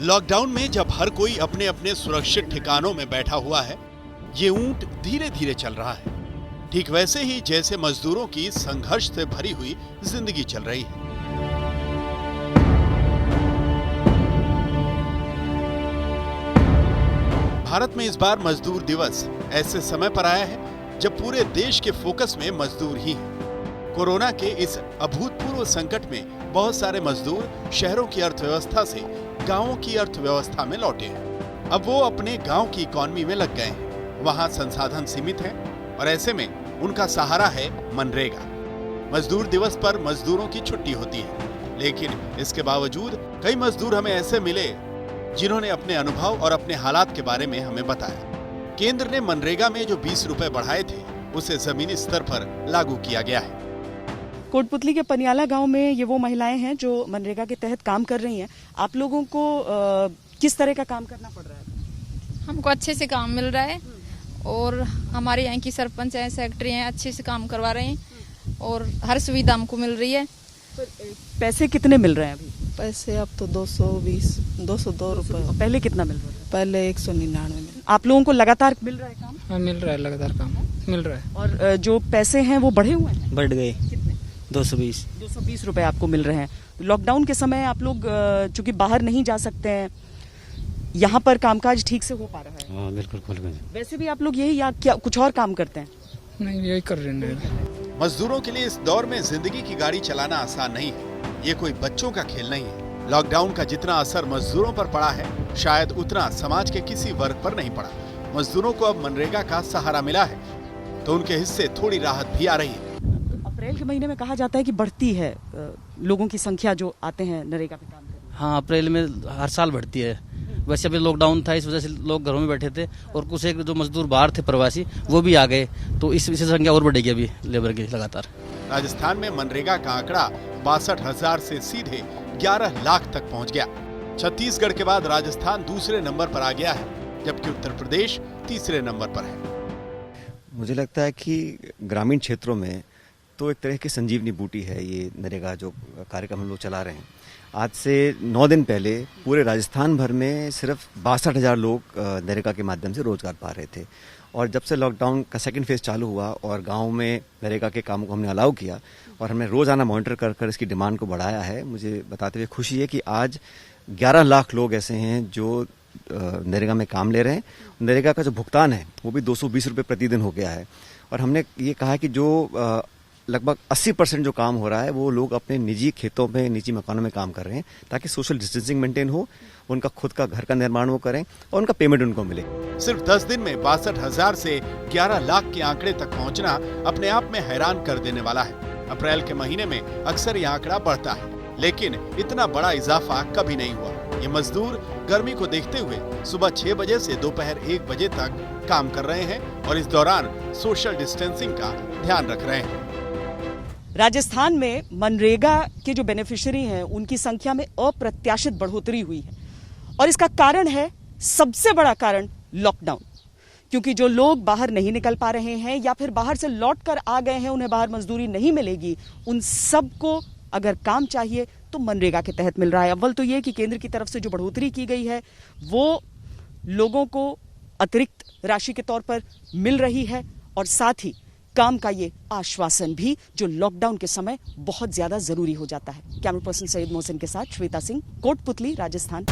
Lockdown में जब हर कोई अपने अपने सुरक्षित ठिकानों में बैठा हुआ है, ये ऊंट धीरे धीरे चल रहा है। ठीक वैसे ही जैसे मजदूरों की संघर्ष से भरी हुई जिंदगी चल रही है। भारत में इस बार मजदूर दिवस ऐसे समय पर आया है जब पूरे देश के फोकस में मजदूर ही हैं। कोरोना के इस अभूतपूर्व संकट में बहुत सारे मजदूर शहरों की अर्थव्यवस्था से गांवों की अर्थव्यवस्था में लौटे हैं। अब वो अपने गांव की इकॉनमी में लग गए हैं। वहां संसाधन सीमित हैं और ऐसे में उनका सहारा है मनरेगा। मजदूर दिवस पर मजदूरों की छुट्टी होती है, लेकिन इसके बावजूद कई मजदूर हमें ऐसे मिले जिन्होंने अपने अनुभव और अपने हालात के बारे में हमें बताया। केंद्र ने मनरेगा में जो 20 रुपए बढ़ाए थे, उसे जमीनी स्तर पर लागू किया गया है। कोटपुतली के पनियाला गांव में ये वो महिलाएं हैं जो मनरेगा के तहत काम कर रही हैं। आप लोगों को किस तरह का काम करना पड़ रहा है? हमको अच्छे से काम मिल रहा है और हमारे यहाँ की सरपंच हैं, सेक्रेटरी हैं, अच्छे से काम करवा रहे हैं और हर सुविधा हमको मिल रही है। पैसे कितने मिल रहे हैं अभी? पैसे अब तो 202 रुपए। पहले कितना मिल रहा था? पहले 199। आप लोगों को लगातार मिल रहा है काम? हाँ, मिल रहा है, लगातार काम मिल रहा है। और जो पैसे हैं वो बढ़े हुए हैं? बढ़ गए। कितने? 220 रुपए आपको मिल रहे हैं। लॉकडाउन के समय आप लोग चूंकि बाहर नहीं जा सकते हैं, यहाँ पर कामकाज ठीक से हो पा रहा है? हाँ, बिल्कुल खुल गए। वैसे भी आप लोग यही या क्या कुछ और काम करते हैं? नहीं, यही कर रहे हैं। मजदूरों के लिए इस दौर में जिंदगी की गाड़ी चलाना आसान नहीं है। ये कोई बच्चों का खेल नहीं है। लॉकडाउन का जितना असर मजदूरों पर पड़ा है, शायद उतना समाज के किसी वर्ग पर नहीं पड़ा। मजदूरों को अब मनरेगा का सहारा मिला है, तो उनके हिस्से थोड़ी राहत भी आ रही है। अप्रैल के महीने में कहा जाता है कि बढ़ती है लोगों की संख्या जो आते हैं नरेगा पे काम करने। हाँ, अप्रैल में हर साल बढ़ती है। वैसे अभी लॉकडाउन था, इस वजह से लोग घरों में बैठे थे और कुछ एक जो मजदूर बाहर थे प्रवासी, वो भी आ गए, तो इस संख्या और बढ़ेगी अभी लेबर की लगातार। राजस्थान में मनरेगा का आंकड़ा 62,000 से सीधे 11 लाख तक पहुंच गया। छत्तीसगढ़ के बाद राजस्थान दूसरे नंबर पर आ गया है, जबकि उत्तर प्रदेश तीसरे नंबर पर है। मुझे लगता है कि ग्रामीण क्षेत्रों में तो एक तरह की संजीवनी बूटी है ये नरेगा जो कार्यक्रम हम लोग चला रहे हैं। आज से 9 दिन पहले पूरे राजस्थान भर में सिर्फ 62,000 लोग नरेगा के माध्यम से रोजगार पा रहे थे। और जब से लॉकडाउन का सेकंड फेज चालू हुआ और गांव में नरेगा के कामों को हमने अलाउ किया और हमने रोजाना मॉनिटर कर कर इसकी डिमांड को बढ़ाया है, मुझे बताते हुए खुशी है कि आज 11 लाख लोग ऐसे हैं जो नरेगा में काम ले रहे हैं। नरेगा का जो भुगतान है वो भी 220 रुपये प्रतिदिन हो गया है। और हमने ये कहा है कि जो लगभग 80% जो काम हो रहा है वो लोग अपने निजी खेतों में, निजी मकानों में काम कर रहे हैं, ताकि सोशल डिस्टेंसिंग मेंटेन हो, उनका खुद का घर का निर्माण वो करें और उनका पेमेंट उनको मिले। सिर्फ 10 दिन में 62,000 से 11 लाख के आंकड़े तक पहुंचना अपने आप में हैरान कर देने वाला है। अप्रैल के महीने में अक्सर यह आंकड़ा बढ़ता है, लेकिन इतना बड़ा इजाफा कभी नहीं हुआ। ये मजदूर गर्मी को देखते हुए सुबह 6 बजे से दोपहर 1 बजे तक काम कर रहे हैं और इस दौरान सोशल डिस्टेंसिंग का ध्यान रख रहे हैं। राजस्थान में मनरेगा के जो बेनिफिशियरी हैं उनकी संख्या में अप्रत्याशित बढ़ोतरी हुई है और इसका कारण है, सबसे बड़ा कारण, लॉकडाउन। क्योंकि जो लोग बाहर नहीं निकल पा रहे हैं या फिर बाहर से लौट कर आ गए हैं, उन्हें बाहर मजदूरी नहीं मिलेगी, उन सबको अगर काम चाहिए तो मनरेगा के तहत मिल रहा है। अव्वल तो ये कि केंद्र की तरफ से जो बढ़ोतरी की गई है वो लोगों को अतिरिक्त राशि के तौर पर मिल रही है और साथ ही काम का ये आश्वासन भी, जो लॉकडाउन के समय बहुत ज्यादा जरूरी हो जाता है। कैमरा पर्सन सैयद मोहसिन के साथ श्वेता सिंह, कोटपुतली, राजस्थान।